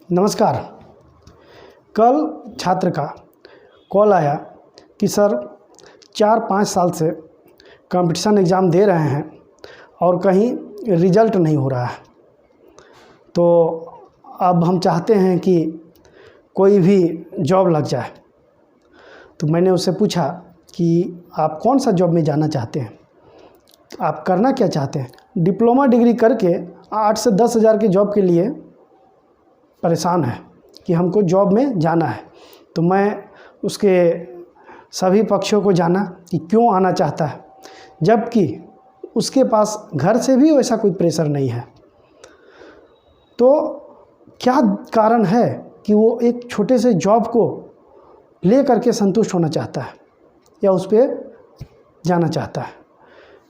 नमस्कार। कल छात्र का कॉल आया कि सर 4-5 साल से कंपटीशन एग्ज़ाम दे रहे हैं और कहीं रिज़ल्ट नहीं हो रहा है, तो अब हम चाहते हैं कि कोई भी जॉब लग जाए। तो मैंने उससे पूछा कि आप कौन सा जॉब में जाना चाहते हैं, आप करना क्या चाहते हैं। डिप्लोमा डिग्री करके 8 से 10 हज़ार की जॉब के लिए परेशान है कि हमको जॉब में जाना है। तो मैं उसके सभी पक्षों को जाना कि क्यों आना चाहता है, जबकि उसके पास घर से भी वैसा कोई प्रेशर नहीं है। तो क्या कारण है कि वो एक छोटे से जॉब को ले करके संतुष्ट होना चाहता है या उस पर जाना चाहता है।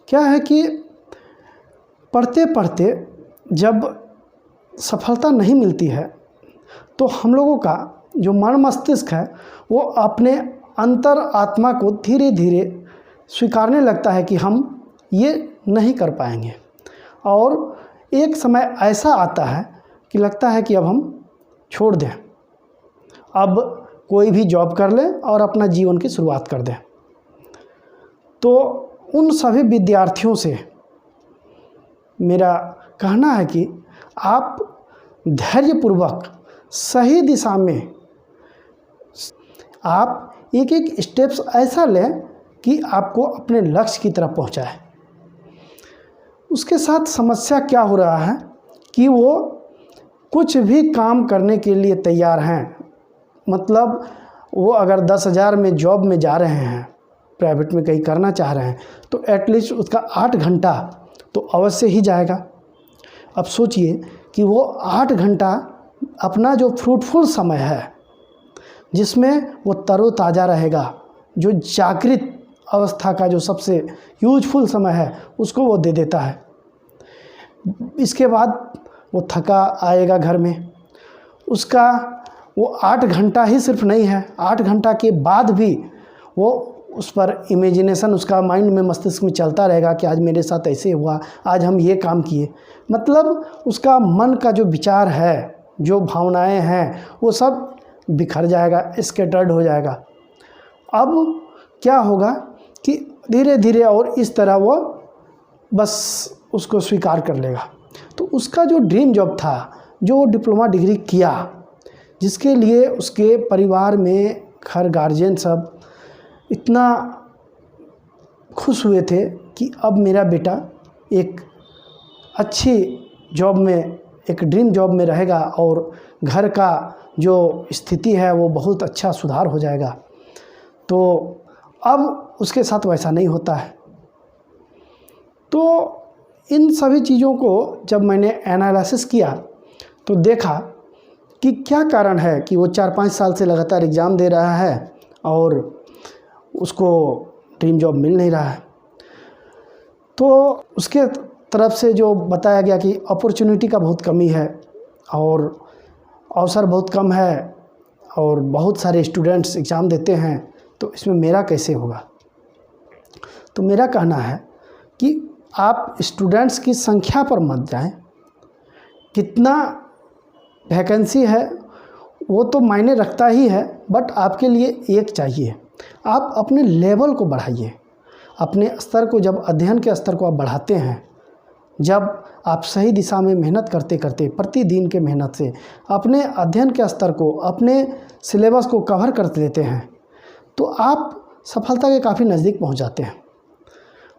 क्या है कि पढ़ते पढ़ते जब सफलता नहीं मिलती है तो हम लोगों का जो मन मस्तिष्क है वो अपने अंतर आत्मा को धीरे धीरे स्वीकारने लगता है कि हम ये नहीं कर पाएंगे, और एक समय ऐसा आता है कि लगता है कि अब हम छोड़ दें, अब कोई भी जॉब कर लें और अपना जीवन की शुरुआत कर दें। तो उन सभी विद्यार्थियों से मेरा कहना है कि आप धैर्यपूर्वक सही दिशा में आप एक एक स्टेप्स ऐसा लें कि आपको अपने लक्ष्य की तरफ पहुंचाए। उसके साथ समस्या क्या हो रहा है कि वो कुछ भी काम करने के लिए तैयार हैं। मतलब वो अगर 10,000 में जॉब में जा रहे हैं, प्राइवेट में कहीं करना चाह रहे हैं, तो एटलीस्ट उसका 8 घंटा तो अवश्य ही जाएगा। अब सोचिए कि वो 8 घंटा अपना जो फ्रूटफुल समय है, जिसमें वो तरोताज़ा रहेगा, जो जागृत अवस्था का जो सबसे यूजफुल समय है, उसको वो दे देता है। इसके बाद वो थका आएगा घर में, उसका वो 8 घंटा ही सिर्फ नहीं है, 8 घंटा के बाद भी वो उस पर इमेजिनेशन उसका माइंड में, मस्तिष्क में चलता रहेगा कि आज मेरे साथ ऐसे हुआ, आज हम ये काम किए। मतलब उसका मन का जो विचार है, जो भावनाएं हैं, वो सब बिखर जाएगा, स्कैटर्ड हो जाएगा। अब क्या होगा कि धीरे धीरे और इस तरह वो बस उसको स्वीकार कर लेगा। तो उसका जो ड्रीम जॉब था, जो डिप्लोमा डिग्री किया, जिसके लिए उसके परिवार में घर गार्जियन सब इतना खुश हुए थे कि अब मेरा बेटा एक अच्छी जॉब में, एक ड्रीम जॉब में रहेगा और घर का जो स्थिति है वो बहुत अच्छा सुधार हो जाएगा। तो अब उसके साथ वैसा नहीं होता है। तो इन सभी चीज़ों को जब मैंने एनालिसिस किया तो देखा कि क्या कारण है कि वो 4-5 साल से लगातार एग्ज़ाम दे रहा है और उसको ड्रीम जॉब मिल नहीं रहा है। तो उसके तरफ से जो बताया गया कि अपॉर्चुनिटी का बहुत कमी है और अवसर बहुत कम है और बहुत सारे स्टूडेंट्स एग्ज़ाम देते हैं, तो इसमें मेरा कैसे होगा। तो मेरा कहना है कि आप स्टूडेंट्स की संख्या पर मत जाएं, कितना वैकेंसी है वो तो मायने रखता ही है, बट आपके लिए एक चाहिए। आप अपने लेवल को बढ़ाइए, अपने स्तर को, जब अध्ययन के स्तर को आप बढ़ाते हैं, जब आप सही दिशा में मेहनत करते करते प्रतिदिन के मेहनत से अपने अध्ययन के स्तर को, अपने सिलेबस को कवर कर लेते हैं, तो आप सफलता के काफ़ी नज़दीक पहुंच जाते हैं।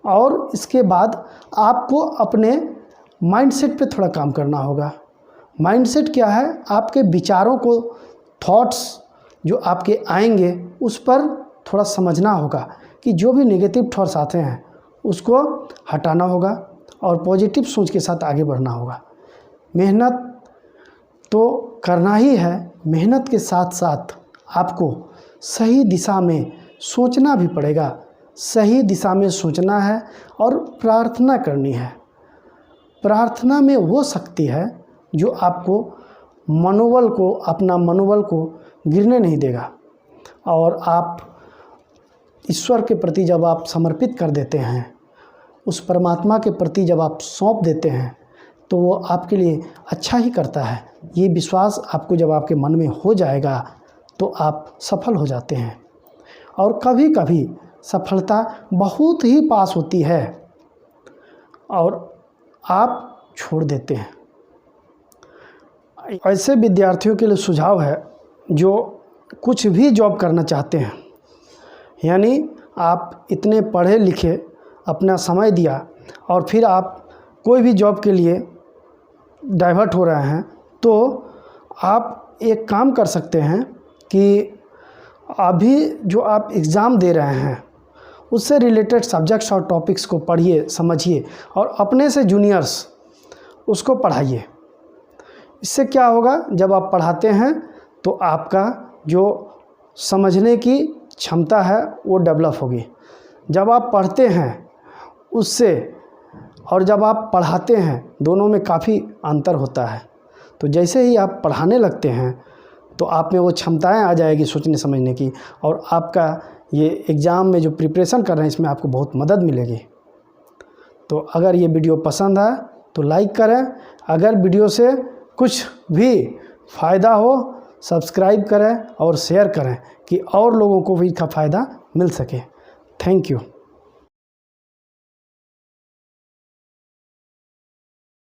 और इसके बाद आपको अपने माइंडसेट पे थोड़ा काम करना होगा। माइंडसेट क्या है? आपके विचारों को, थॉट्स जो आपके आएंगे उस पर थोड़ा समझना होगा कि जो भी नेगेटिव थॉट्स आते हैं उसको हटाना होगा और पॉजिटिव सोच के साथ आगे बढ़ना होगा। मेहनत तो करना ही है, मेहनत के साथ साथ आपको सही दिशा में सोचना भी पड़ेगा। सही दिशा में सोचना है और प्रार्थना करनी है। प्रार्थना में वो शक्ति है जो आपको मनोबल को, अपना मनोबल को गिरने नहीं देगा। और आप ईश्वर के प्रति जब आप समर्पित कर देते हैं, उस परमात्मा के प्रति जब आप सौंप देते हैं, तो वो आपके लिए अच्छा ही करता है। ये विश्वास आपको जब आपके मन में हो जाएगा तो आप सफल हो जाते हैं। और कभी कभी सफलता बहुत ही पास होती है और आप छोड़ देते हैं। ऐसे विद्यार्थियों के लिए सुझाव है जो कुछ भी जॉब करना चाहते हैं, यानी आप इतने पढ़े लिखे, अपना समय दिया और फिर आप कोई भी जॉब के लिए डाइवर्ट हो रहे हैं, तो आप एक काम कर सकते हैं कि अभी जो आप एग्ज़ाम दे रहे हैं उससे रिलेटेड सब्जेक्ट्स और टॉपिक्स को पढ़िए, समझिए और अपने से जूनियर्स उसको पढ़ाइए। इससे क्या होगा, जब आप पढ़ाते हैं तो आपका जो समझने की क्षमता है वो डेवलप होगी। जब आप पढ़ते हैं उससे और जब आप पढ़ाते हैं दोनों में काफ़ी अंतर होता है। तो जैसे ही आप पढ़ाने लगते हैं तो आप में वो क्षमताएं आ जाएगी सोचने समझने की, और आपका ये एग्ज़ाम में जो प्रिपरेशन कर रहे हैं इसमें आपको बहुत मदद मिलेगी। तो अगर ये वीडियो पसंद आए तो लाइक करें, अगर वीडियो से कुछ भी फ़ायदा हो सब्सक्राइब करें और शेयर करें कि और लोगों को भी इसका फ़ायदा मिल सके। Thank you.